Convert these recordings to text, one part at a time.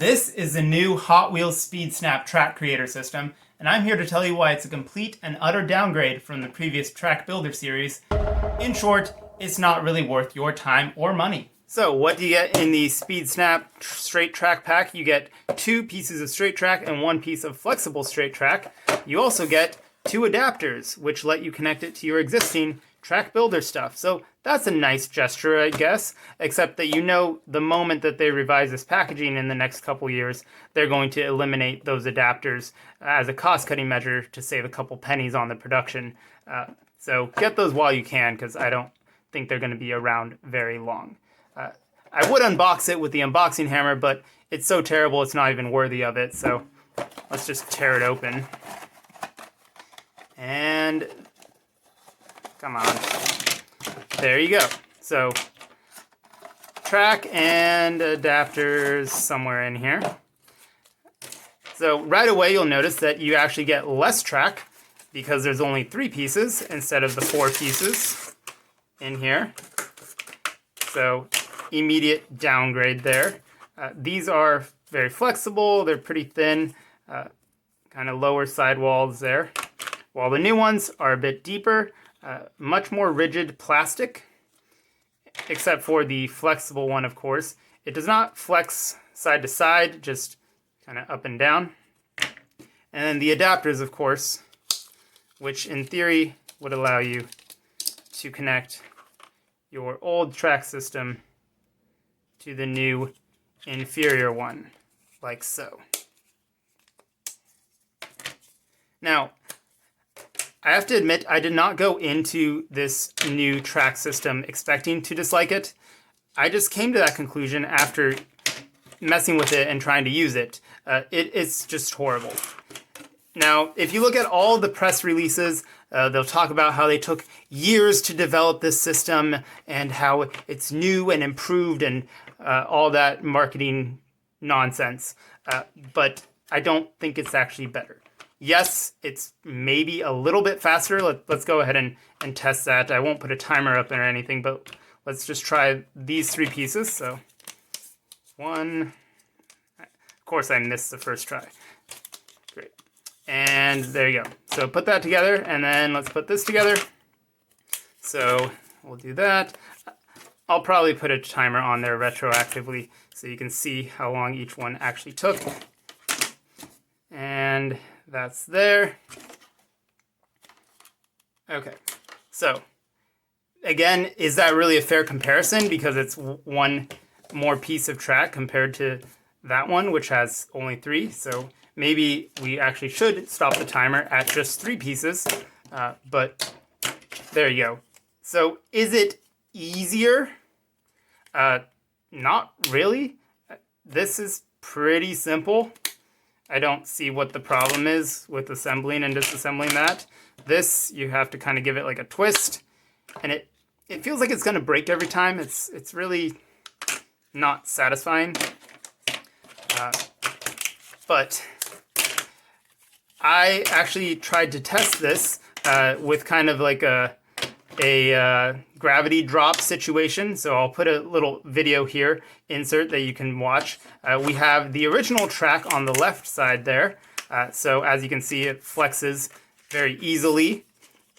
This is the new Hot Wheels Speed Snap track creator system, and I'm here to tell you why it's a complete and utter downgrade from the previous track builder series. In short, it's not really worth your time or money. So what do you get in the Speed Snap straight track pack? You get 2 pieces of straight track and 1 piece of flexible straight track. You also get 2 adapters, which let you connect it to your existing track builder stuff. So that's a nice gesture, I guess, except that you know the moment that they revise this packaging in the next couple years, they're going to eliminate those adapters as a cost-cutting measure to save a couple pennies on the production. So get those while you can, because I don't think they're going to be around very long. I would unbox it with the unboxing hammer, but it's so terrible it's not even worthy of it, so let's just tear it open. And come on. There you go. So track and adapters somewhere in here. So right away you'll notice that you actually get less track because there's only 3 pieces instead of the 4 pieces in here. So immediate downgrade there. These are very flexible. They're pretty thin, kind of lower sidewalls there. While the new ones are a bit deeper, much more rigid plastic, except for the flexible one, of course. It does not flex side to side, just kind of up and down. And then the adapters, of course, which in theory would allow you to connect your old track system to the new inferior one, like so. Now, I have to admit, I did not go into this new track system expecting to dislike it. I just came to that conclusion after messing with it and trying to use it. It's just horrible. Now, if you look at all the press releases, they'll talk about how they took years to develop this system and how it's new and improved and all that marketing nonsense. But I don't think it's actually better. Yes, it's maybe a little bit faster. Let's go ahead and test that. I won't put a timer up or anything, but let's just try these 3 pieces. So 1, of course I missed the first try. Great. And there you go. So put that together, and then let's put this together. So we'll do that. I'll probably put a timer on there retroactively so you can see how long each one actually took. And that's there. Okay, so again, is that really a fair comparison? Because it's 1 more piece of track compared to that one, which has only 3. So maybe we actually should stop the timer at just 3 pieces. But there you go. So is it easier? Not really. This is pretty simple. I don't see what the problem is with assembling and disassembling that. This, you have to kind of give it like a twist, and it feels like it's going to break every time. It's really not satisfying. But I actually tried to test this with kind of like a gravity drop situation. So I'll put a little video here, insert that you can watch. We have the original track on the left side there. So as you can see, it flexes very easily.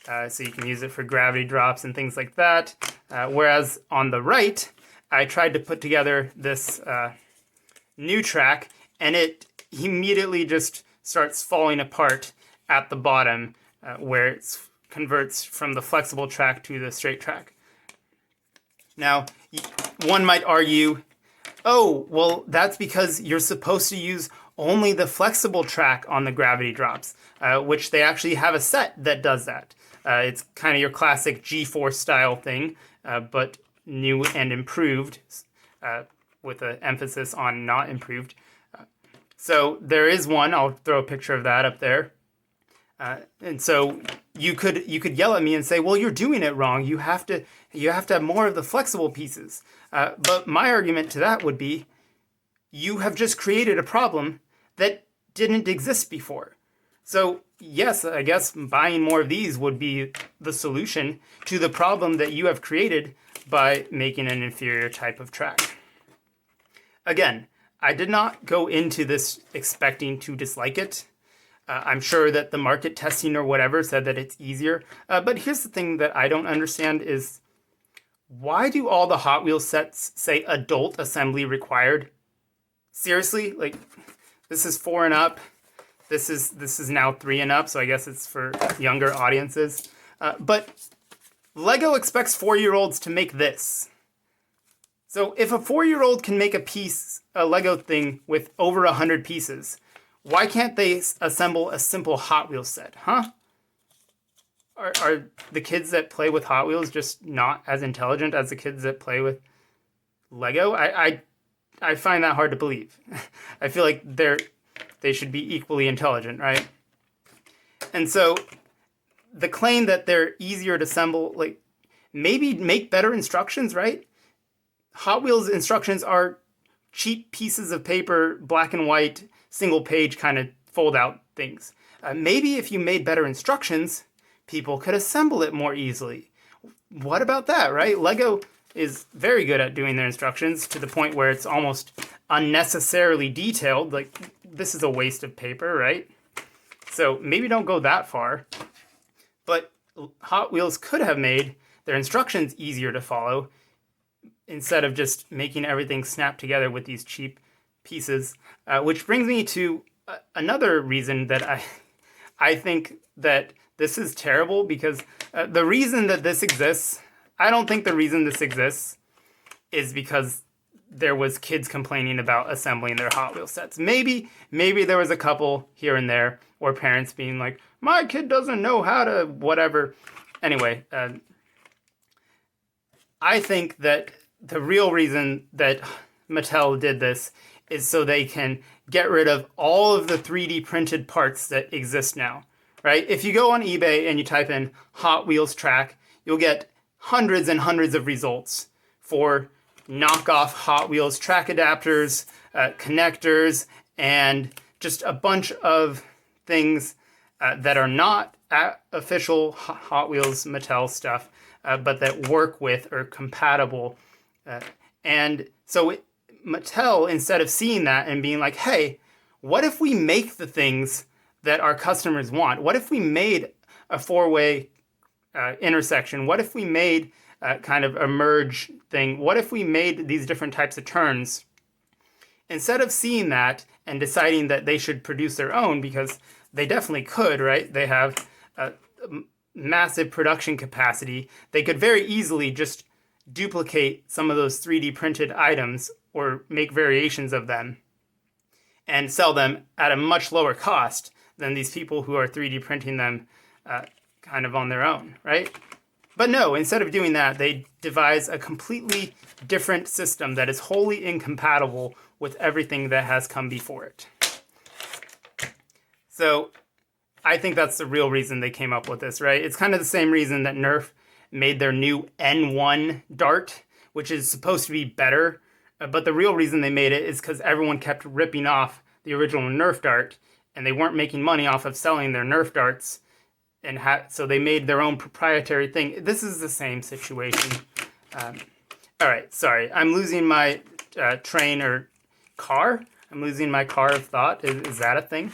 So you can use it for gravity drops and things like that. Whereas on the right, I tried to put together this new track, and it immediately just starts falling apart at the bottom where it converts from the flexible track to the straight track. Now, one might argue, oh, well, that's because you're supposed to use only the flexible track on the gravity drops, which they actually have a set that does that. It's kind of your classic G-Force style thing, but new and improved, with an emphasis on not improved. So there is one. I'll throw a picture of that up there. And so you could yell at me and say, well, you're doing it wrong. You have to have more of the flexible pieces. But my argument to that would be, you have just created a problem that didn't exist before. So yes, I guess buying more of these would be the solution to the problem that you have created by making an inferior type of track. Again, I did not go into this expecting to dislike it. I'm sure that the market testing or whatever said that it's easier. But here's the thing that I don't understand is, why do all the Hot Wheels sets say adult assembly required? Seriously? Like, this is 4 and up. This is now 3 and up, so I guess it's for younger audiences. But Lego expects 4-year-olds to make this. So if a 4-year-old can make a Lego thing with over 100 pieces, why can't they assemble a simple Hot Wheels set, huh? Are the kids that play with Hot Wheels just not as intelligent as the kids that play with Lego? I find that hard to believe. I feel like they should be equally intelligent, right? And so the claim that they're easier to assemble, like, maybe make better instructions, right? Hot Wheels instructions are cheap pieces of paper, black and white, single page kind of fold out things. Maybe if you made better instructions, people could assemble it more easily. What about that, right? Lego is very good at doing their instructions to the point where it's almost unnecessarily detailed. Like, this is a waste of paper, right? So maybe don't go that far. But Hot Wheels could have made their instructions easier to follow instead of just making everything snap together with these cheap pieces. Which brings me to another reason that I think that this is terrible, because the reason that this exists, I don't think the reason this exists is because there was kids complaining about assembling their Hot Wheel sets. Maybe there was a couple here and there, or parents being like, my kid doesn't know how to whatever. Anyway, I think that the real reason that Mattel did this is so they can get rid of all of the 3D printed parts that exist now, right? If you go on eBay and you type in Hot Wheels track, you'll get hundreds and hundreds of results for knockoff Hot Wheels track adapters, connectors, and just a bunch of things that are not official Hot Wheels Mattel stuff, but that work with or compatible. And so Mattel, instead of seeing that and being like, hey, what if we make the things that our customers want? What if we made a 4-way intersection? What if we made kind of a merge thing? What if we made these different types of turns? Instead of seeing that and deciding that they should produce their own, because they definitely could, right? They have massive production capacity. They could very easily just duplicate some of those 3D printed items or make variations of them and sell them at a much lower cost than these people who are 3D printing them kind of on their own, right? But no, instead of doing that, they devise a completely different system that is wholly incompatible with everything that has come before it. So I think that's the real reason they came up with this, right? It's kind of the same reason that Nerf made their new N1 dart, which is supposed to be better. But the real reason they made it is because everyone kept ripping off the original Nerf dart, and they weren't making money off of selling their Nerf darts. And so they made their own proprietary thing. This is the same situation. All right, sorry. I'm losing my train or car. I'm losing my car of thought. Is that a thing?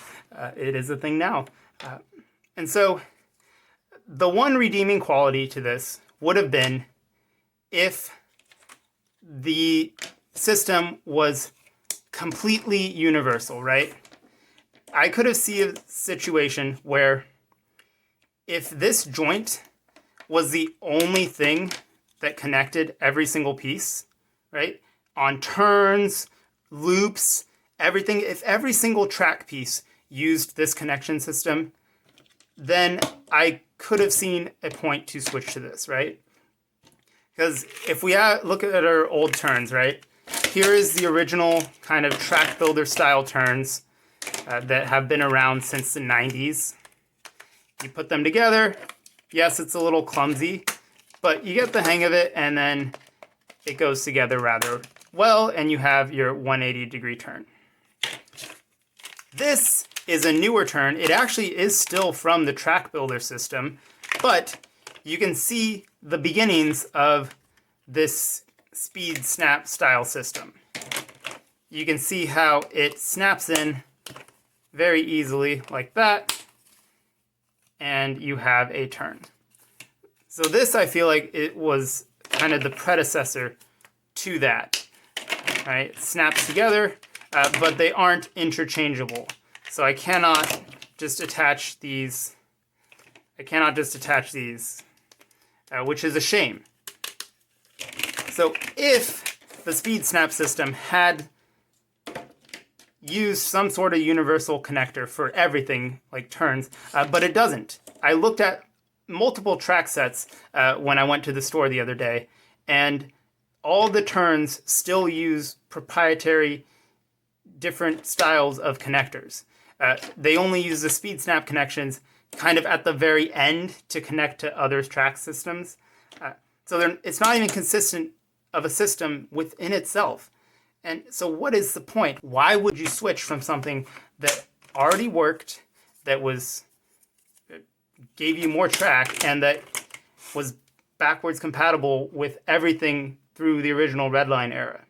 It is a thing now. And so the one redeeming quality to this would have been if the system was completely universal, right? I could have seen a situation where if this joint was the only thing that connected every single piece, right? On turns, loops, everything, if every single track piece used this connection system, then I could have seen a point to switch to this, right? Because if we look at our old turns, right? Here is the original kind of track builder style turns that have been around since the 90s. You put them together. Yes, it's a little clumsy, but you get the hang of it, and then it goes together rather well, and you have your 180-degree turn. This is a newer turn. It actually is still from the track builder system, but you can see the beginnings of this speed snap style system. you can see how it snaps in very easily like that, and you have a turn. So this, I feel like it was kind of the predecessor to that. Right? It snaps together, but they aren't interchangeable. So I cannot just attach these. Which is a shame. So if the speed snap system had used some sort of universal connector for everything, like turns, but it doesn't. I looked at multiple track sets when I went to the store the other day, and all the turns still use proprietary different styles of connectors. They only use the speed snap connections kind of at the very end to connect to other track systems. So it's not even consistent of a system within itself. And so what is the point? Why would you switch from something that already worked, that gave you more track, and that was backwards compatible with everything through the original Redline era?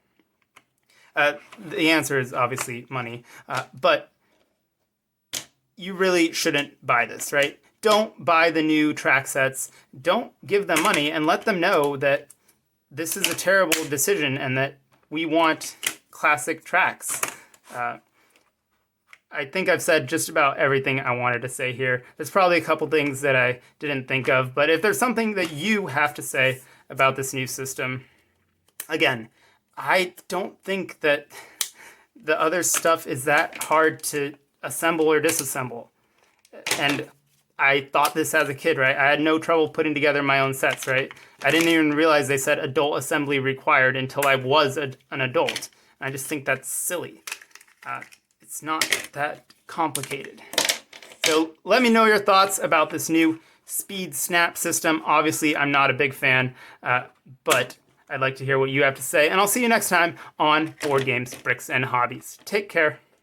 The answer is obviously money, but you really shouldn't buy this, right? Don't buy the new track sets. Don't give them money, and let them know that this is a terrible decision and that we want classic tracks. I think I've said just about everything I wanted to say here. There's probably a couple things that I didn't think of, but if there's something that you have to say about this new system, again, I don't think that the other stuff is that hard to assemble or disassemble. And I thought this as a kid, right? I had no trouble putting together my own sets, right? I didn't even realize they said adult assembly required until I was an adult. I just think that's silly. It's not that complicated. So let me know your thoughts about this new speed snap system. Obviously, I'm not a big fan, but I'd like to hear what you have to say. And I'll see you next time on Board Games, Bricks, and Hobbies. Take care.